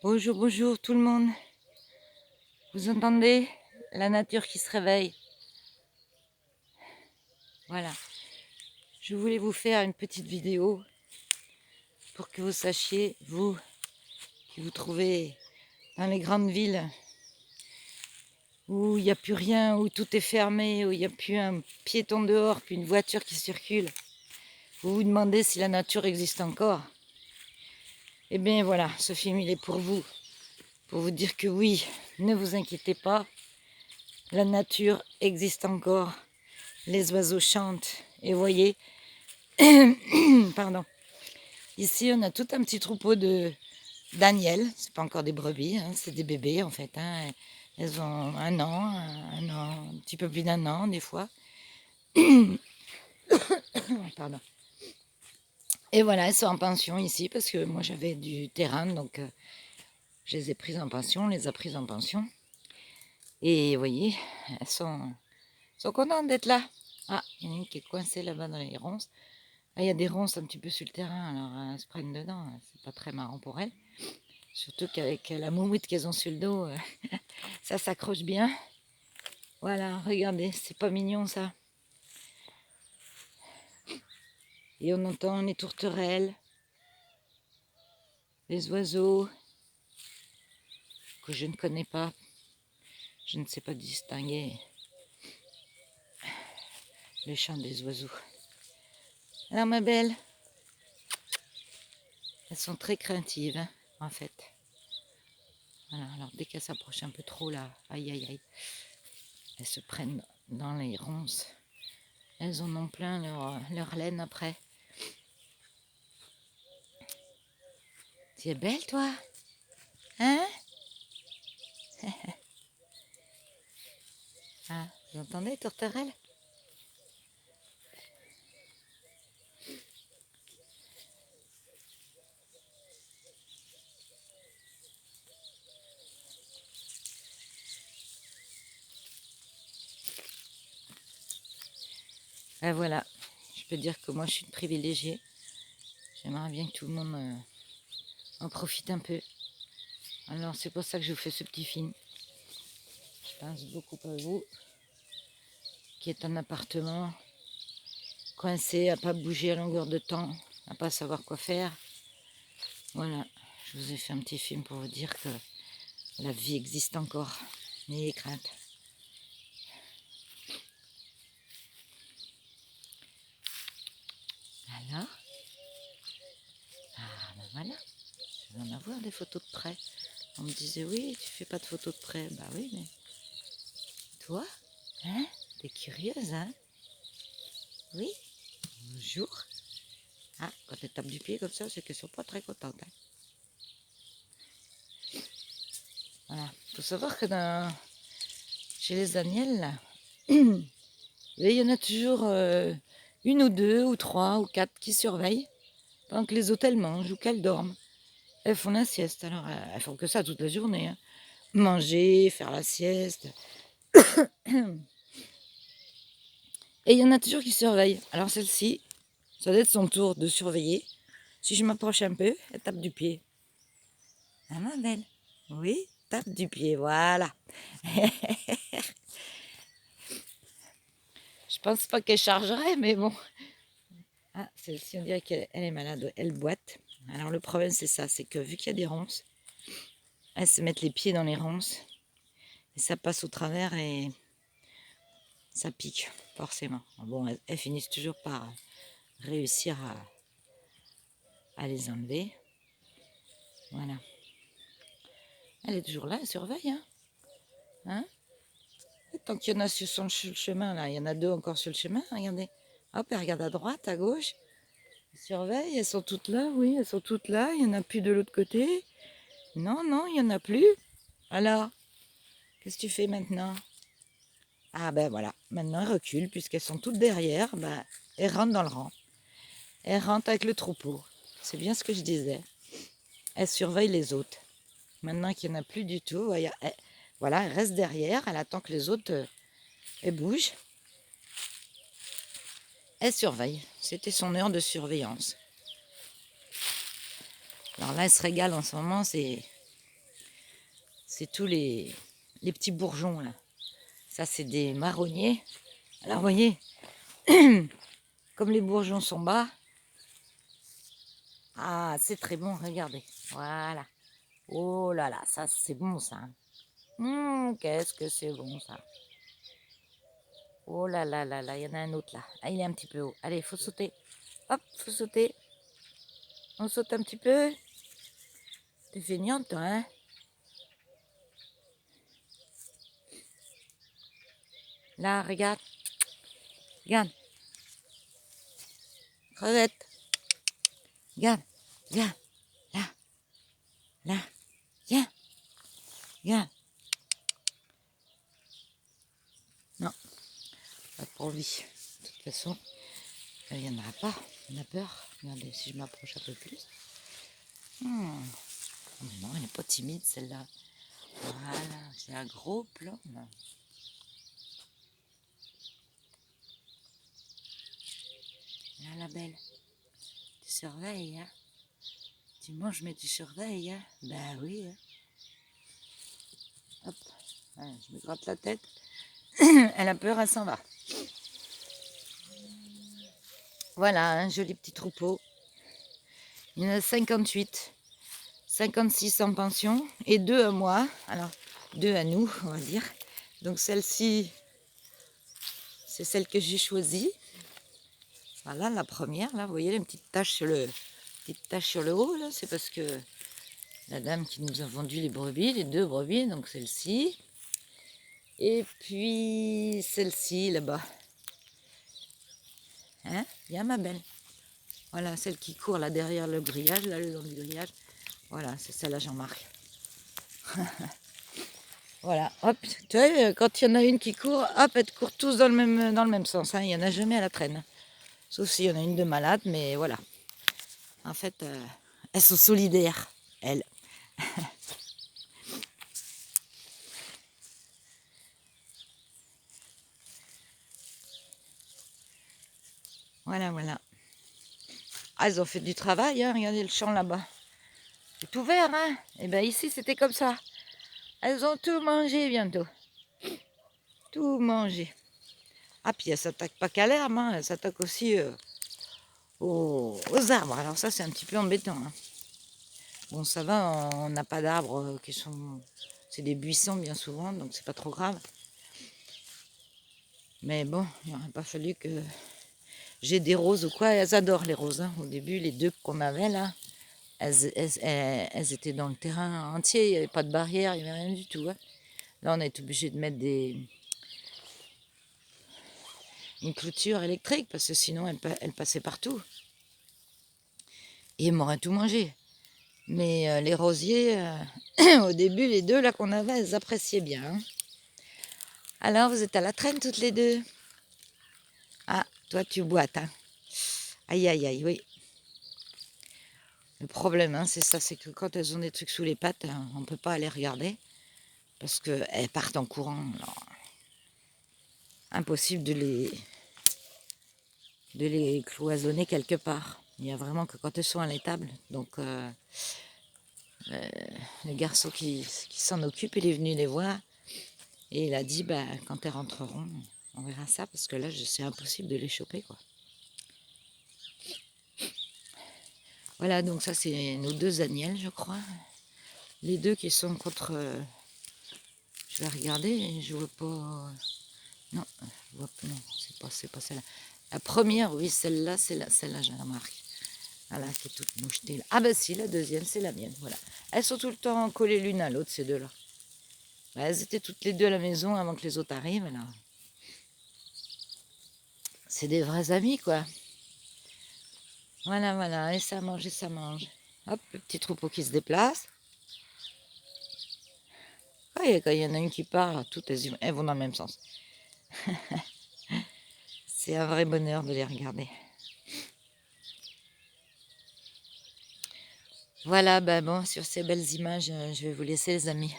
Bonjour, bonjour tout le monde. Vous entendez la nature qui se réveille? Voilà. Je voulais vous faire une petite vidéo pour que vous sachiez, vous, qui vous trouvez dans les grandes villes, où il n'y a plus rien, où tout est fermé, où il n'y a plus un piéton dehors, puis une voiture qui circule. Vous vous demandez si la nature existe encore. Eh bien voilà, ce film il est pour vous dire que oui, ne vous inquiétez pas, la nature existe encore. Les oiseaux chantent et voyez, pardon. Ici, on a tout un petit troupeau de d'Aniel. C'est pas encore des brebis, hein, c'est des bébés en fait. Hein. Elles ont un an, un petit peu plus d'un an des fois. Pardon. Et voilà, elles sont en pension ici parce que moi j'avais du terrain, donc je les ai prises en pension, on les a prises en pension. Et vous voyez, elles sont contentes d'être là. Ah, il y en a une qui est coincée là-bas dans les ronces. Ah, il y a des ronces un petit peu sur le terrain, alors elles se prennent dedans. C'est pas très marrant pour elles. Surtout qu'avec la moumoute qu'elles ont sur le dos, ça s'accroche bien. Voilà, regardez, c'est pas mignon ça. Et on entend les tourterelles, les oiseaux que je ne connais pas. Je ne sais pas distinguer le chant des oiseaux. Alors ma belle, elles sont très craintives, hein, en fait. Voilà, alors dès qu'elles s'approchent un peu trop là, aïe aïe aïe, elles se prennent dans les ronces. Elles en ont plein leur laine après. Tu es belle toi? Hein? Ah, vous entendez, tourterelle? Et voilà, je peux dire que moi je suis une privilégiée. J'aimerais bien que tout le monde en profite un peu. Alors c'est pour ça que je vous fais ce petit film. Je pense beaucoup à vous, qui est un appartement coincé, à pas bouger à longueur de temps, à pas savoir quoi faire. Voilà, je vous ai fait un petit film pour vous dire que la vie existe encore. N'ayez crainte. Alors, ah ben voilà, je vais en avoir des photos de près. On me disait oui, tu fais pas de photos de près. Bah oui, mais toi, hein, t'es curieuse, hein? Oui, bonjour. Ah, quand elles tapent du pied comme ça, c'est qu'elles sont pas très contentes. Hein. Voilà. Il faut savoir que chez les Daniel, là, il y en a toujours une ou deux ou trois ou quatre qui surveillent pendant que les autres elles mangent ou qu'elles dorment. Elles font la sieste. Alors, elles font que ça toute la journée. Hein. Manger, faire la sieste. Et il y en a toujours qui surveillent. Alors celle-ci, ça doit être son tour de surveiller. Si je m'approche un peu, elle tape du pied. Ah ma belle. Oui, tape du pied, voilà. Je pense pas qu'elle chargerait, mais bon. Ah, celle-ci, on dirait qu'elle est malade. Elle boite. Alors le problème, c'est ça, c'est que vu qu'il y a des ronces, elles se mettent les pieds dans les ronces. Et ça passe au travers et ça pique, forcément. Bon, elles finissent toujours par réussir à les enlever. Voilà. Elle est toujours là, elle surveille. Hein, tant qu'il y en a sur le chemin, là, il y en a deux encore sur le chemin, regardez. Hop, elle regarde à droite, à gauche. Elle surveille, elles sont toutes là, oui, elles sont toutes là. Il n'y en a plus de l'autre côté. Non, non, il n'y en a plus. Alors, qu'est-ce que tu fais maintenant? Ah ben voilà, maintenant elles reculent, puisqu'elles sont toutes derrière, ben, elles rentrent dans le rang. Elles rentrent avec le troupeau. C'est bien ce que je disais. Elles surveillent les autres. Maintenant qu'il n'y en a plus du tout, voilà, elle reste derrière, elle attend que les autres elles bougent. Elle surveille. C'était son heure de surveillance. Alors là, elle se régale en ce moment, c'est c'est tous les petits bourgeons là. Ça, c'est des marronniers. Alors, vous voyez, comme les bourgeons sont bas, ah, c'est très bon, regardez. Voilà. Oh là là, ça, c'est bon, ça. Qu'est-ce que c'est bon, ça. Oh là là là là, il y en a un autre là. Ah, il est un petit peu haut. Allez, il faut sauter. Hop, faut sauter. On saute un petit peu. T'es feignante, toi, hein? Là, regarde. Regarde. Crevette. Regarde. Viens. Là. Là. Viens. Viens. Non, pas pour lui. De toute façon, elle ne viendra pas. On a peur. Regardez, si je m'approche un peu plus. Oh, non, elle n'est pas timide, celle-là. Voilà, c'est un gros plan, là. Là, la belle. Tu surveilles, hein? Tu manges, mais tu surveilles, hein? Ben oui, hein? Hop, ouais, je me gratte la tête. Elle a peur, elle s'en va. Voilà, un joli petit troupeau. Il y en a 58. 56 en pension et 2 à moi. Alors, 2 à nous, on va dire. Donc celle-ci, c'est celle que j'ai choisie. Voilà, la première, là, vous voyez les petites taches sur le haut, là, c'est parce que la dame qui nous a vendu les brebis, les 2 brebis, donc celle-ci. Et puis celle-ci, là-bas. Hein? Viens, ma belle. Voilà, celle qui court là derrière le grillage, là, le long du grillage. Voilà, c'est celle-là, Jean-Marc. Voilà, hop, tu vois, quand il y en a une qui court, hop, elles courent tous dans le même sens. Hein. Il n'y en a jamais à la traîne. Sauf s'il y en a une de malade, mais voilà. En fait, elles sont solidaires, elles. Voilà, voilà. Ah, elles ont fait du travail, hein. Regardez le champ là-bas. C'est ouvert, hein. Et bien ici, c'était comme ça. Elles ont tout mangé bientôt. Tout mangé. Ah, puis elles s'attaquent pas qu'à l'herbe, hein. Elles s'attaquent aussi aux arbres. Alors ça, c'est un petit peu embêtant. Hein. Bon, ça va, on n'a pas d'arbres qui sont... C'est des buissons bien souvent, donc c'est pas trop grave. Mais bon, il n'aurait pas fallu que j'ai des roses ou quoi. Elles adorent les roses. Hein. Au début, les 2 qu'on avait là, elles étaient dans le terrain entier. Il n'y avait pas de barrière, il n'y avait rien du tout. Hein. Là, on est obligé de mettre une clôture électrique parce que sinon, elles passaient partout. Et elles m'auraient tout mangé. Mais les rosiers, au début, les 2 là qu'on avait, elles appréciaient bien. Hein. Alors, vous êtes à la traîne toutes les 2. Ah, toi, tu boites. Hein. Aïe, aïe, aïe, oui. Le problème, hein, c'est ça, c'est que quand elles ont des trucs sous les pattes, hein, on ne peut pas aller regarder. Parce qu'elles partent en courant. Alors, impossible de les cloisonner quelque part. Il n'y a vraiment que quand elles sont à l'étable. Donc, le garçon qui s'en occupe, il est venu les voir. Et il a dit, bah, quand elles rentreront, on verra ça. Parce que là, c'est impossible de les choper, quoi. Voilà, donc ça, c'est nos 2 agnelles, je crois. Les 2 qui sont contre... je vais regarder, je vois pas... Non, je vois pas, non, c'est pas celle-là. La première, oui, celle-là, celle-là, j'ai remarqué. Voilà, qui est toute mouchetée. Là. Ah ben si, la deuxième, c'est la mienne, voilà. Elles sont tout le temps collées l'une à l'autre, ces 2-là. Ben, elles étaient toutes les 2 à la maison avant que les autres arrivent, là. C'est des vrais amis, quoi. Voilà, voilà, et ça mange, et ça mange. Hop, le petit troupeau qui se déplace. Ah, et quand il y en a une qui part, toutes elles vont dans le même sens. C'est un vrai bonheur de les regarder. Voilà, ben bon, sur ces belles images, je vais vous laisser, les amis.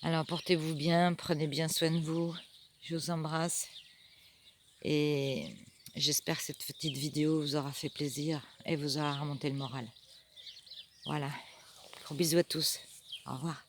Alors, portez-vous bien, prenez bien soin de vous. Je vous embrasse. Et j'espère que cette petite vidéo vous aura fait plaisir et vous aura remonté le moral. Voilà. Gros bisous à tous. Au revoir.